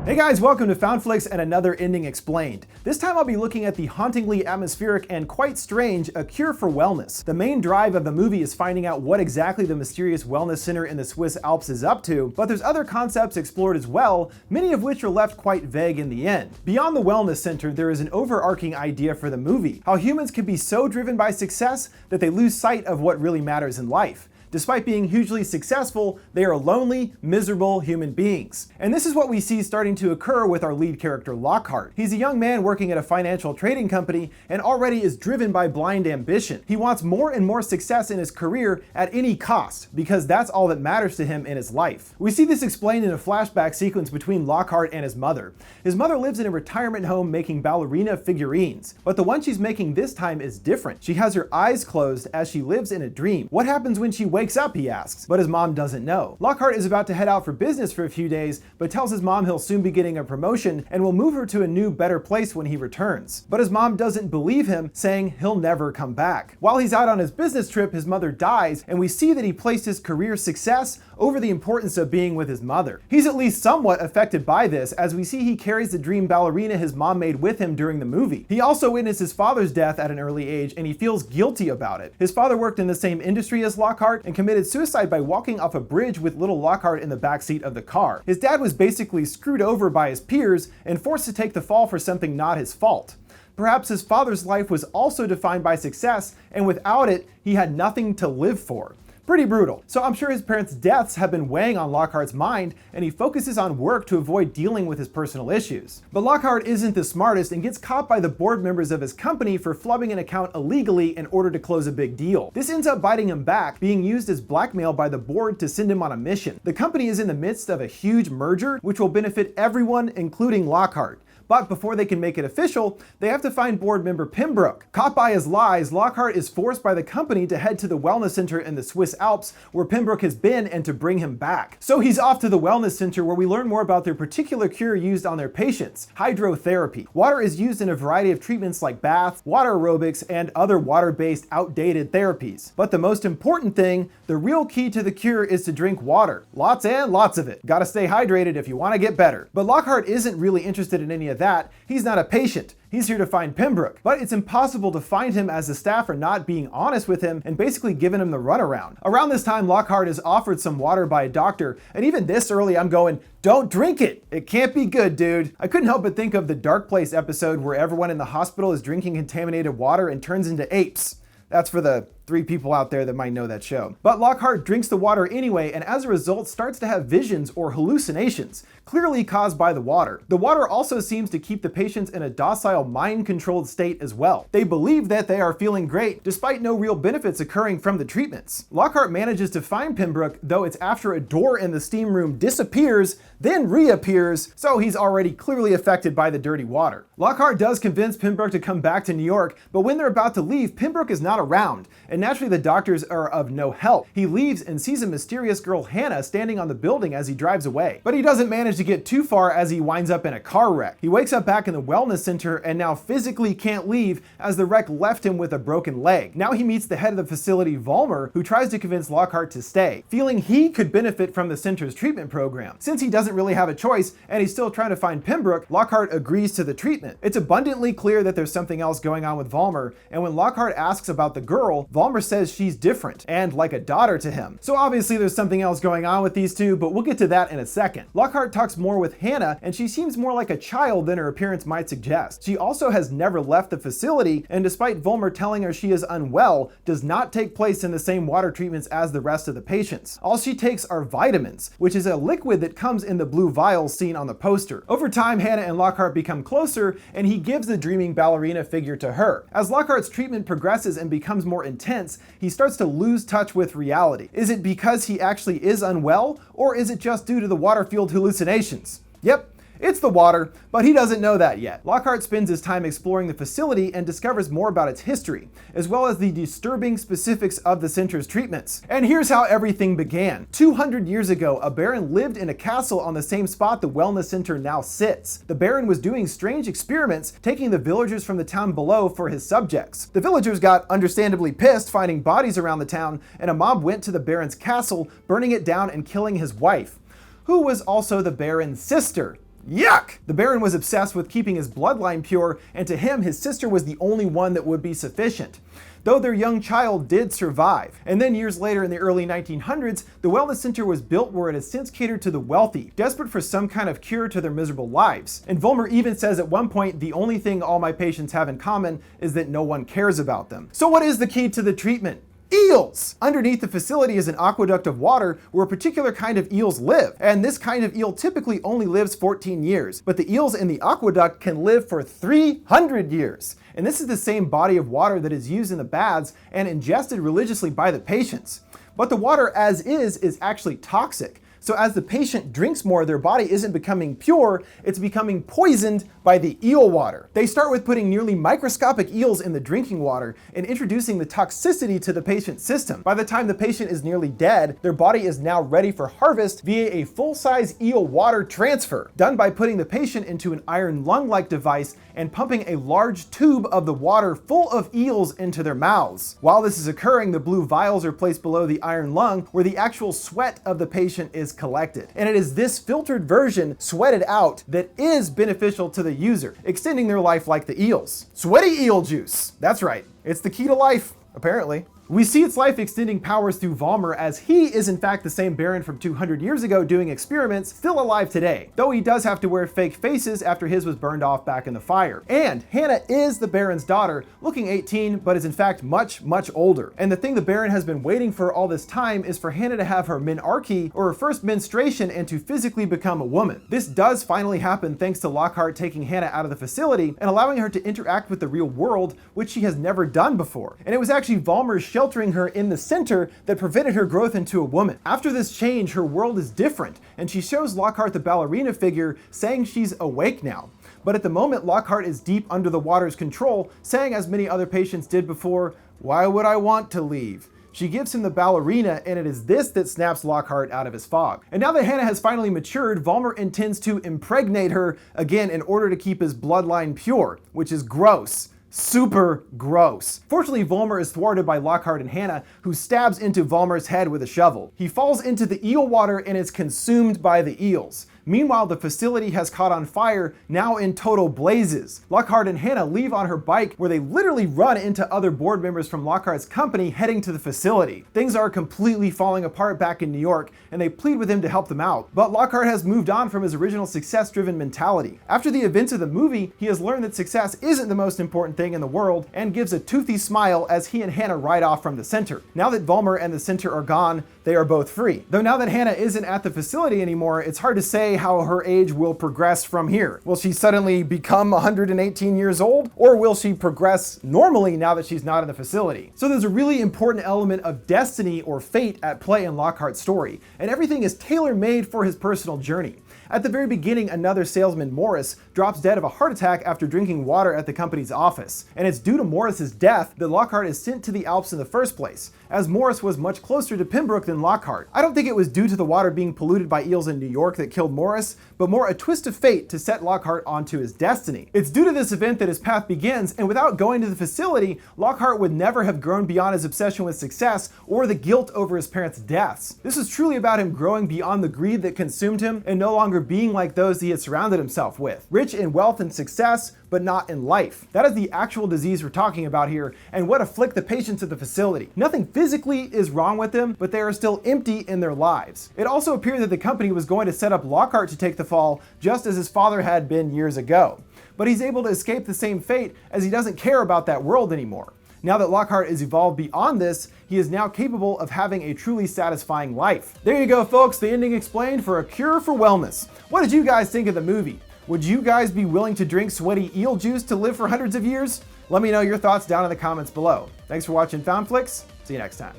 Hey guys, welcome to FoundFlix and another Ending Explained. This time I'll be looking at the hauntingly atmospheric and quite strange A Cure for Wellness. The main drive of the movie is finding out what exactly the mysterious wellness center in the Swiss Alps is up to, but there's other concepts explored as well, many of which are left quite vague in the end. Beyond the wellness center, there is an overarching idea for the movie, how humans can be so driven by success that they lose sight of what really matters in life. Despite being hugely successful, they are lonely, miserable human beings. And this is what we see starting to occur with our lead character, Lockhart. He's a young man working at a financial trading company and already is driven by blind ambition. He wants more and more success in his career at any cost, because that's all that matters to him in his life. We see this explained in a flashback sequence between Lockhart and his mother. His mother lives in a retirement home making ballerina figurines, but the one she's making this time is different. She has her eyes closed as she lives in a dream. What happens when she wakes up, he asks, but his mom doesn't know. Lockhart is about to head out for business for a few days, but tells his mom he'll soon be getting a promotion and will move her to a new, better place when he returns. But his mom doesn't believe him, saying he'll never come back. While he's out on his business trip, his mother dies, and we see that he placed his career success over the importance of being with his mother. He's at least somewhat affected by this, as we see he carries the dream ballerina his mom made with him during the movie. He also witnessed his father's death at an early age, and he feels guilty about it. His father worked in the same industry as Lockhart and committed suicide by walking off a bridge with little Lockhart in the backseat of the car. His dad was basically screwed over by his peers and forced to take the fall for something not his fault. Perhaps his father's life was also defined by success, and without it, he had nothing to live for. Pretty brutal. So I'm sure his parents' deaths have been weighing on Lockhart's mind, and he focuses on work to avoid dealing with his personal issues. But Lockhart isn't the smartest and gets caught by the board members of his company for flubbing an account illegally in order to close a big deal. This ends up biting him back, being used as blackmail by the board to send him on a mission. The company is in the midst of a huge merger, which will benefit everyone, including Lockhart. But before they can make it official, they have to find board member Pembroke. Caught by his lies, Lockhart is forced by the company to head to the wellness center in the Swiss Alps where Pembroke has been and to bring him back. So he's off to the wellness center where we learn more about their particular cure used on their patients, hydrotherapy. Water is used in a variety of treatments like baths, water aerobics, and other water-based outdated therapies. But the most important thing, the real key to the cure is to drink water. Lots and lots of it. Gotta stay hydrated if you want to get better. But Lockhart isn't really interested in any of that. He's not a patient. He's here to find Pembroke. But it's impossible to find him as the staff are not being honest with him and basically giving him the runaround. Around this time, Lockhart is offered some water by a doctor, and even this early I'm going, don't drink it! It can't be good, dude. I couldn't help but think of the Dark Place episode where everyone in the hospital is drinking contaminated water and turns into apes. That's for the 3 people out there that might know that show. But Lockhart drinks the water anyway, and as a result starts to have visions or hallucinations, clearly caused by the water. The water also seems to keep the patients in a docile, mind-controlled state as well. They believe that they are feeling great, despite no real benefits occurring from the treatments. Lockhart manages to find Pembroke, though it's after a door in the steam room disappears, then reappears, so he's already clearly affected by the dirty water. Lockhart does convince Pembroke to come back to New York, but when they're about to leave, Pembroke is not around, and naturally the doctors are of no help. He leaves and sees a mysterious girl, Hannah, standing on the building as he drives away. But he doesn't manage to get too far as he winds up in a car wreck. He wakes up back in the wellness center and now physically can't leave as the wreck left him with a broken leg. Now he meets the head of the facility, Vollmer, who tries to convince Lockhart to stay, feeling he could benefit from the center's treatment program. Since he doesn't really have a choice and he's still trying to find Pembroke, Lockhart agrees to the treatment. It's abundantly clear that there's something else going on with Vollmer, and when Lockhart asks about the girl, Vollmer says she's different and like a daughter to him. So obviously there's something else going on with these two, but we'll get to that in a second. Lockhart talks more with Hannah, and she seems more like a child than her appearance might suggest. She also has never left the facility, and despite Vollmer telling her she is unwell, does not take place in the same water treatments as the rest of the patients. All she takes are vitamins, which is a liquid that comes in the blue vials seen on the poster. Over time, Hannah and Lockhart become closer, and he gives the dreaming ballerina figure to her. As Lockhart's treatment progresses and becomes more intense, he starts to lose touch with reality. Is it because he actually is unwell, or is it just due to the water-fueled hallucinations? Yep, it's the water, but he doesn't know that yet. Lockhart spends his time exploring the facility and discovers more about its history, as well as the disturbing specifics of the center's treatments. And here's how everything began. 200 years ago, a baron lived in a castle on the same spot the wellness center now sits. The baron was doing strange experiments, taking the villagers from the town below for his subjects. The villagers got understandably pissed finding bodies around the town, and a mob went to the baron's castle, burning it down and killing his wife, who was also the baron's sister. Yuck! The Baron was obsessed with keeping his bloodline pure, and to him, his sister was the only one that would be sufficient. Though their young child did survive. And then years later in the early 1900s, the wellness center was built where it has since catered to the wealthy, desperate for some kind of cure to their miserable lives. And Vollmer even says at one point, the only thing all my patients have in common is that no one cares about them. So what is the key to the treatment? Eels! Underneath the facility is an aqueduct of water where a particular kind of eels live. And this kind of eel typically only lives 14 years, but the eels in the aqueduct can live for 300 years. And this is the same body of water that is used in the baths and ingested religiously by the patients. But the water as is actually toxic. So as the patient drinks more, their body isn't becoming pure, it's becoming poisoned by the eel water. They start with putting nearly microscopic eels in the drinking water and introducing the toxicity to the patient's system. By the time the patient is nearly dead, their body is now ready for harvest via a full-size eel water transfer, done by putting the patient into an iron lung-like device and pumping a large tube of the water full of eels into their mouths. While this is occurring, the blue vials are placed below the iron lung where the actual sweat of the patient is collected. And it is this filtered version, sweated out, that is beneficial to the user, extending their life like the eels. Sweaty eel juice. That's right. It's the key to life, apparently. We see its life extending powers through Vollmer, as he is in fact the same Baron from 200 years ago doing experiments, still alive today, though he does have to wear fake faces after his was burned off back in the fire. And Hannah is the Baron's daughter, looking 18, but is in fact much older. And the thing the Baron has been waiting for all this time is for Hannah to have her menarche, or her first menstruation, and to physically become a woman. This does finally happen thanks to Lockhart taking Hannah out of the facility and allowing her to interact with the real world, which she has never done before. And it was actually Vollmer's sheltering her in the center that prevented her growth into a woman. After this change, her world is different, and she shows Lockhart the ballerina figure, saying she's awake now. But at the moment, Lockhart is deep under the water's control, saying, as many other patients did before, "Why would I want to leave?" She gives him the ballerina, and it is this that snaps Lockhart out of his fog. And now that Hannah has finally matured, Vollmer intends to impregnate her again in order to keep his bloodline pure, which is gross. Super gross. Fortunately, Vollmer is thwarted by Lockhart and Hannah, who stabs into Vollmer's head with a shovel. He falls into the eel water and is consumed by the eels. Meanwhile, the facility has caught on fire, now in total blazes. Lockhart and Hannah leave on her bike, where they literally run into other board members from Lockhart's company heading to the facility. Things are completely falling apart back in New York, and they plead with him to help them out. But Lockhart has moved on from his original success-driven mentality. After the events of the movie, he has learned that success isn't the most important thing in the world, and gives a toothy smile as he and Hannah ride off from the center. Now that Vollmer and the center are gone, they are both free. Though now that Hannah isn't at the facility anymore, it's hard to say how her age will progress from here. Will she suddenly become 118 years old? Or will she progress normally now that she's not in the facility? So there's a really important element of destiny or fate at play in Lockhart's story, and everything is tailor-made for his personal journey. At the very beginning, another salesman, Morris, drops dead of a heart attack after drinking water at the company's office. And it's due to Morris's death that Lockhart is sent to the Alps in the first place, as Morris was much closer to Pembroke than Lockhart. I don't think it was due to the water being polluted by eels in New York that killed Morris, but more a twist of fate to set Lockhart onto his destiny. It's due to this event that his path begins, and without going to the facility, Lockhart would never have grown beyond his obsession with success or the guilt over his parents' deaths. This is truly about him growing beyond the greed that consumed him and no longer being like those he had surrounded himself with. Rich in wealth and success, but not in life. That is the actual disease we're talking about here, and what afflict the patients at the facility. Nothing physically is wrong with them, but they are still empty in their lives. It also appeared that the company was going to set up Lockhart to take the fall, just as his father had been years ago. But he's able to escape the same fate, as he doesn't care about that world anymore. Now that Lockhart is evolved beyond this, he is now capable of having a truly satisfying life. There you go, folks, the ending explained for A Cure for Wellness. What did you guys think of the movie? Would you guys be willing to drink sweaty eel juice to live for hundreds of years? Let me know your thoughts down in the comments below. Thanks for watching FoundFlix. See you next time.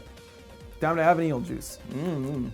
Time to have an eel juice.